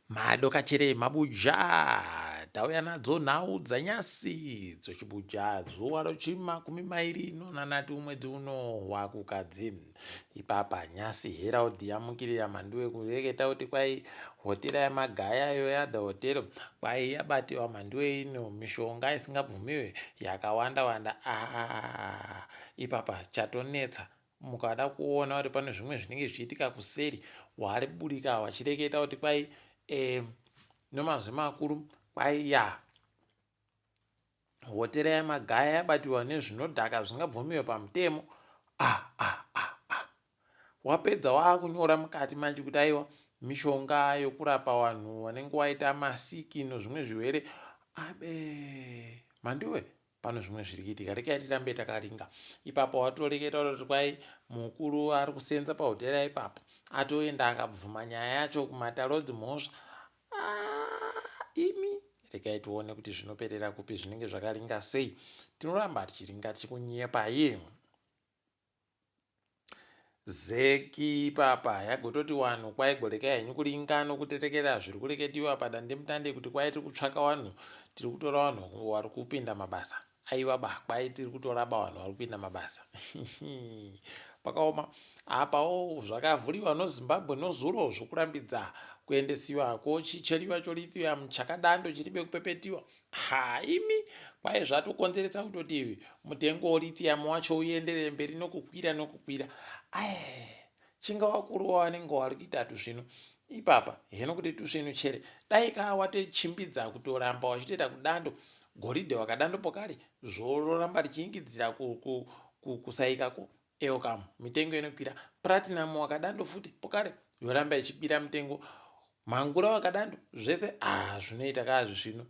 Madokachere mabuja tauya nadzo nhau dzanyasi dzochibuja zuva rochimakumi mairi nonanati umwedzi uno wakukadzi ipapa nyasi heraudhi yamukirira mhandu kureketa kuti kwai hotera yemagaya yo yadha hotero kwai yabatiwa mhandu ino mishonga isingabvumiwe yakawanda wanda ipapa chatonetsa mukada kuona kuti pane zvimwe zvinenge zvichiitika kuseri wari burika wachireketa kuti kwai nomazwi makuru kwaiya hotera yemagaya yabatiwa nezvinodhaka zvisingabvumiwe pamutemo. Wapedza wakunyora mukati manje kuti aiwa mishonga yokurapa vanhu vanenge waita masiki nezvimwe zvirwere mandiwe pano zvimwe zviri kuitika rekai tirambe takaringa. Ipapo watoreketa kuti kwai mukuru ari kusenza pahotera ipapo atoenda akabvuma nyaya yacho kumatarodzi mhosva. Imi rekai tione kuti zvinoperera kupi zvinenge zvakaringa sei. Tinoramba tichiringa tichikunyepai. Zeki papa yagototi vanhu kwai gorekai henyu kuringa nokuterekera zviri kureketiwa padandemutande kuti kwai tiri kutsvaka vanhu tiri kutora vanhu vari kupinda mabasa. Aiwa kwai tiri kutora vanhu vari kupinda mabasa. Pakaoma apawo zvakavhuriwa noZimbabwe nozuro zvokurambidza kuendesiwa chicheriwa chorithium muchakadando chiri bekupepetiwa. Imi kwai zvatokonzeresa kutoti mutengo werithium wacho uenderere mberi nokukwira. Chingava kuruwa vanenge vari kuita tuzvino ipapa heno kuti tuzvino chere dai kaa watochimbidza kutoramba wachitoita kudando goridhe wakadando pokare zvororamba richiingidzira kusaikako eokamu mitengo inokwira. Platinum wakadando futi pokare yoramba ichibira mitengo. Mangura wakadando zvese zvinoita kaazvi zvino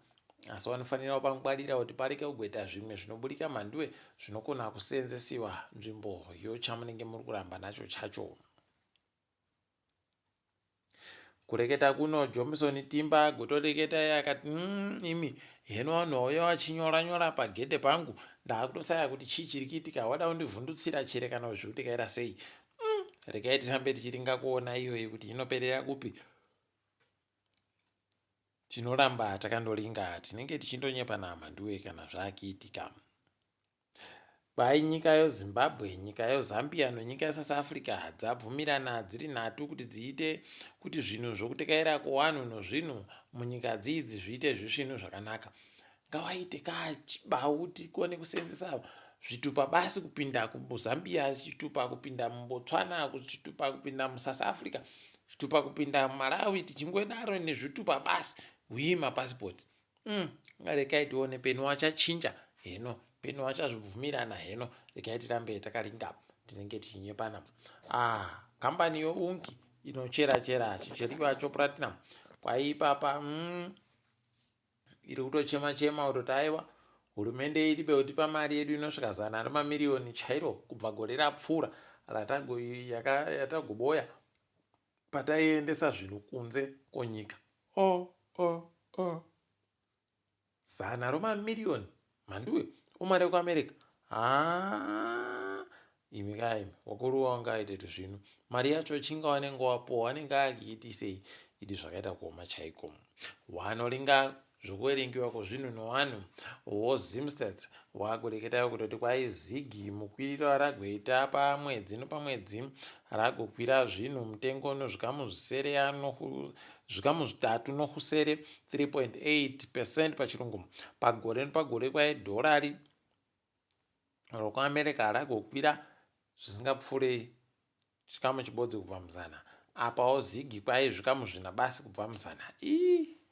asi vanofanira kupangwarira kuti pareke kugoita zvimwe zvinoburika mhanduwe zvinokona kusenzesiwa nzvimbo yochamunenge muri kuramba nacho chacho. Kureketa kuno Johnson Timba gotoreketa akati imi heno vanhu vauya vachinyora pagedhe pangu ndakutosaya kuti chii chiri kuitika wada kundivhundutsira chere kana zvikuitikaira sei. Rekai tirambe tichiringa kuona iyoyi kuti inoperera kupi. Tinoramba takandoringa tinenge tichindonyepana mhanduwe kana zvaakiitika. Kwai nyika yeZimbabwe, nyika yeZambia nenyika yeSouth Africa dzabvumirana dziri nhatu kuti dziite kuti zvinhu zvokutekaira kuvanhu nezvinhu munyika dzidzi zviite zvisvinhu zvakanaka. Ngawaite kachibau tikone kusenzesa zvitupa basi kupinda kuZambia, chitupa kupinda muBotswana, chitupa kupinda muSouth Africa, chitupa kupinda muMalawi tichingodaro nezvitupa basi mapasipoti. Rekai tione penu wachachinja heno penu wachazvibvumirana heno rekai tirambe takaringa tinenge tichinyepana. Kambani youngi inochera chicheriwa choplatinum kwai ipapa iri kutochema kutoti aiwa hurumende iribe kutipa mari yedu inosvika 100 mamiliyoni chairo kubva gore rapfuura yatagoboya pataiendesa zvinhu kunze konyika. 100 mamiliyoni mhanduwe umari wekuAmerica. Imi kaimi wakuruwa ungaite zvino mari yacho chinga wanenge wapo wanenge akiitisei idi zvakaita kuoma chaiko. Wanoringa zvokuverengiwa kwezvinhu nevanhu woZimstats wakureketayo kutoti kwai zigi mukwiriro aragoita pamwedzi nopamwedzi aragokwira zvinhu mutengo nozvikamu zvitatu nokusere 3.8% pachirungu. Pagore nepagore kwai dhorari rokuAmerica aragokwira zvisingapfuure chikamu chibodzi kubva muzana. Apawo zigi kwai zvikamu zvina basi kubva muzana.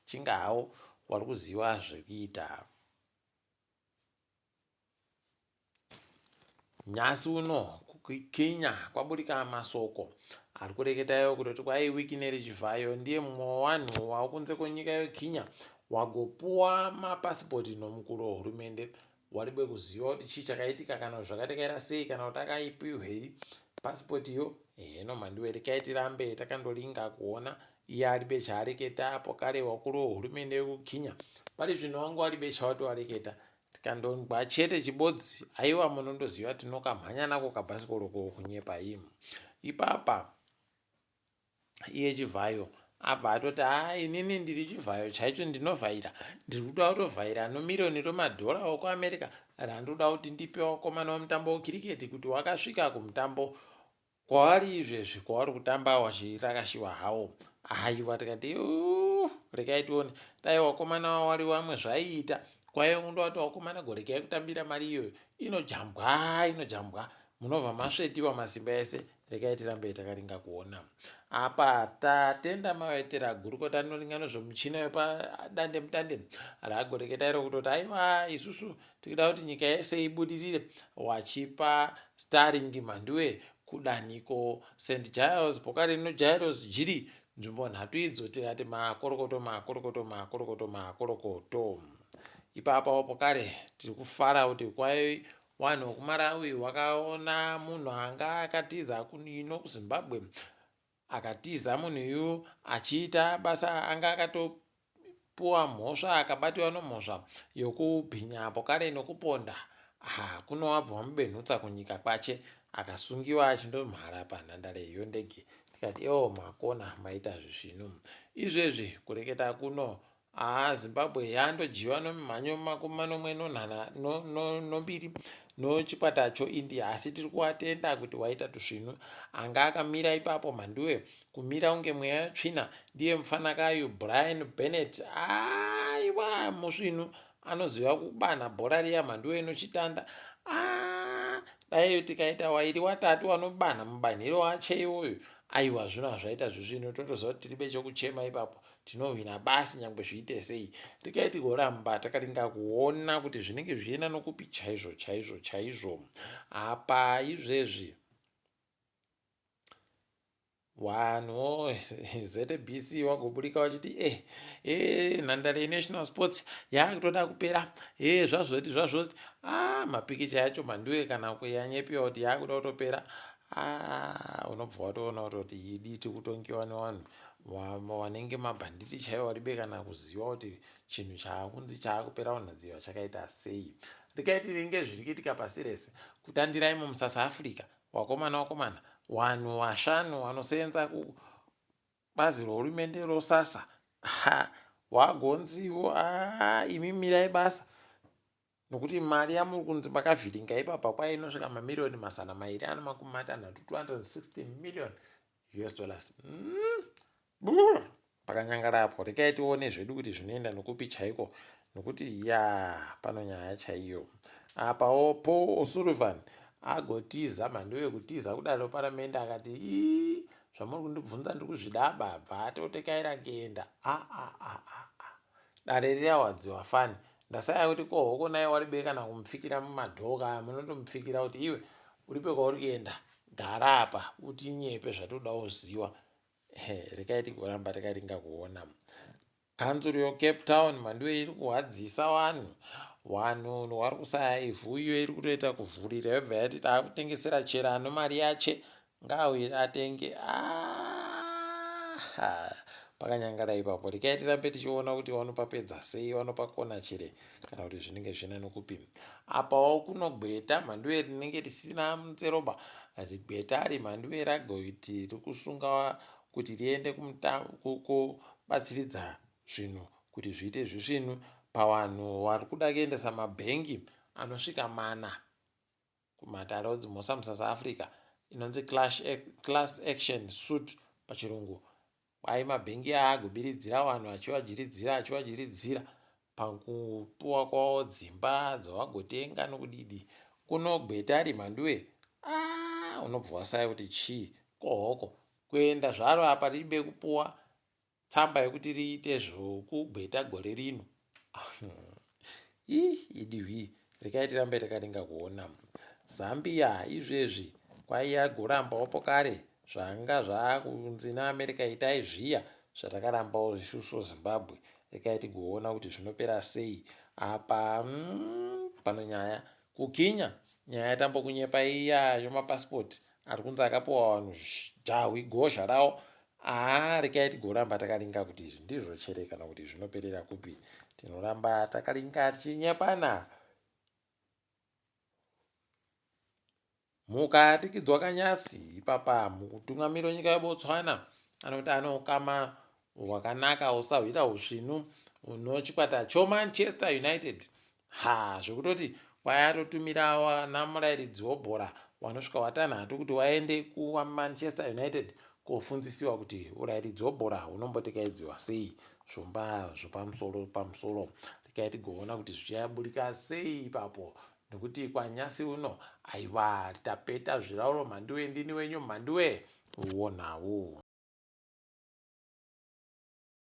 Chinga hawo wari kuziva zvekuita. Nyasi uno kuKenya kwaburika masoko ari kureketayo kutoti kwai wiki nerichivhayo ndiye mumwe wavanhu wakunze kwenyika yeKenya wagopuwa mapasipoti nomukuru wehurumende. Waribe kuziva kuti chii chakaitika kana zvakatekaira sei kana kuti akaipiwei pasipoti yo. Heno mhanduwe rekai tirambe takandoringa kuona iye aribe chaareketa pokare wakuru wehurumende yekuKenya pari zvinhu wangu aribe chawatowareketa tikandongwa chete chibodzi aiwa munondoziva tinokamhanya nako kabhasikoro kunyepa imi. Ipapa iye chivhayo abva atoti inini ndiri chivhayo chaicho ndinovhaira, ndiri kuda kutovhaira nomirioni remadhora okuamerica randoda kuti ndipe wakomana wemutambo wekiriketi kuti wakasvika kumutambo kwavari izvezvi kwavari kutamba wachirakashiwa hawo. Aiwa tikati regai tione dai wakomana wawari vamwe zvaiita kwaiva kundoti wakomana goregai kutambira mari iyoyo inojambwa munobva masvetiwa masimba ese. Regai tirambe takaringa kuona apa tatenda mavetera gurukota rinoringa nezvemuchina wepadande mutande ragoreketa iro kutoti aiwa isusu tirikuda kuti nyika yese ibudirire wachipa Starlink mhanduwe kudanhiko St Giles Bokare noGiles Jiri nzvimbo nhatu idzo tikati makorokoto. Ipapo Bokare tiri kufara kuti kwai wanhu wekumarawi wakaona munhu anga akatiza kunino kuZimbabwe akatiza munhu uyu achiita basa anga akatopuwa mhosva akabatiwa nomhosva yokubhinya Bokare nokuponda kunowabva mubenhutsa kunyika kwache akasungiwa achindomhara panhandare yondege. Tikati makona maita zvisvino izvezvi kureketa kuno Zimbabwe yandojiwa nomumhanyo manomwe nochikwata choIndia asi tiri kuatenda kuti waita tusvinu anga akamira ipapo mhanduwe kumira unge mweya wetsvina ndiye mufanakayo Brian Bennett. Aiwa musvinu anoziva kubanha bhora riya mhanduwe inochitanda. Dai tikaita wairi watatu wanobanha mubanhiro wache iwoyo aiwa zvino hazvaita zvisvino totoziva kuti tiribe chokuchema ipapo tinohwina basi nyangwe zviite sei. Regai tigoramba takaringa kuona kuti zvinenge zvichienda nokupi chaizvo. Apa izvezvi vanhu ZBC wagoburika wachiti nhandare yeNational Sports yakutoda kupera zvazvoti mapikicha yacho mhanduwe kana kuyanyepiwa kuti yakuda kutopera unobva watoona kuti idi tikutongiwa nevanhu vanenge mabhanditi chaivo varibe kana kuziva kuti chinhu chaakunzi chaakupera kunhadziwa chakaita sei. Regai tiringe zviri kuitika pasi rese kutandirai muSouth Africa wakomana vanhu vashanu vanosenza kubazi rehurumende rosasa wagonzivo imi mirai basa nokuti mari yamuri kunzi makavhiringa ipapa kwai inosvika mamirioni 260 million US dollars. Pakanyangarapo regai tione zvedu kuti zvinoenda nokupi chaiko nokuti pano nyaya chaiyo. Apawo Paul O'Sullivan agotiza mhando yekutiza kudaro paramende akati zvamuri kundibvunza ndiri kuzvidaba bva atotekaira kuenda dare rirawadziwa fani ndasaya kuti kohoko naye waribe kana kumupfikira mumadhoka munondomupfikira kuti iwe uripe kwauri kuenda gara apa utinyepe zvatoda kuziva. Regai tigoramba takaringa kuona kanzuro yeCape Town mhandu iri kuhadzisa vanhu vari kusaya ivhu iyo iri kutoita kuvhurira yobva yati takutengesera chera ano mari yache ngauye atenge. Pakanyangara ipapo regai tirambe tichiona kuti vanopapedza sei vanopakona chere kana kuti zvinenge zvina nokupi. Apawo kunogweta mhanduwe rinenge risina munzeroba rigweta remhanduwe ragoiti riri kusunga kuti riende kubatsiridza zvinhu kuti zviite zvisvinu pavanhu vari kuda kuendesa mabhengi anosvika 4 kumatare odzimosa muSouth Africa inonzi class action suit pachirungu. Mabhengi aagobiridzira vanhu achivajiridzira pakupuwa kwavo dzimba dzavagotenga nokudidi. Kunogweta remhanduwe unobva wasaya kuti chii kohoko kuenda zvaro apa ribe kupuwa tsamba yekuti riite zvokugweta gore rino. Idihwi regai tirambe takaringa kuona Zambia izvezvi kwaiya gorambawo pokare zvanga zvakunzi naAmerica itai zviya zvatakarambawo isusu Zimbabwe. Regai tigoona kuti zvinopera sei apa pano nyaya kukinya nyaya yatambokunyepa iya yomapasipoti ari kunzi akapuwa vanhu dhahwi gozha rawo. Regai tigoramba takaringa kuti izvi ndizvo chere kana kuti zvinoperera kupi. Tinoramba takaringa tichinyepana. Mukatikidzwa kanyasi ipapa mukutungamira nyika yeBotswana anoti anokama hwakanaka usahwita usvinu hunochikwata chomanchester united. Zvekutoti wayatotumira wana murairidzi webhora wanosvika watanhatu kuti waende kumanchester united kofundzisiwa kuti urairidzi webhora hunombotekaidziwa sei. Zvomba zvopamusoro tikai tigoona kuti zvichaburika sei ipapo, nekuti kwanyasi uno aiwa tapeta zvirauro mhanduwe ndini wenyu mhanduwe wonawo.